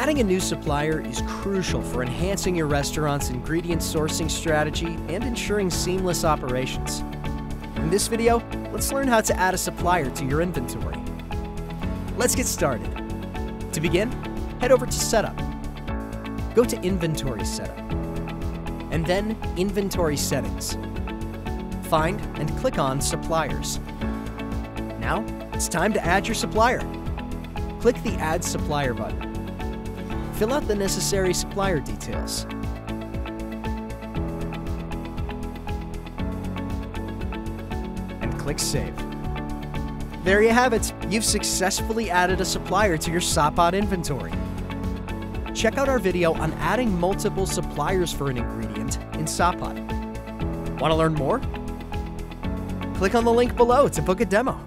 Adding a new supplier is crucial for enhancing your restaurant's ingredient sourcing strategy and ensuring seamless operations. In this video, let's learn how to add a supplier to your inventory. Let's get started. To begin, head over to Setup. Go to Inventory Setup, and then Inventory Settings. Find and click on Suppliers. Now, it's time to add your supplier. Click the Add Supplier button. Fill out the necessary supplier details. And click Save. There you have it. You've successfully added a supplier to your Sapaad inventory. Check out our video on adding multiple suppliers for an ingredient in Sapaad. Want to learn more? Click on the link below to book a demo.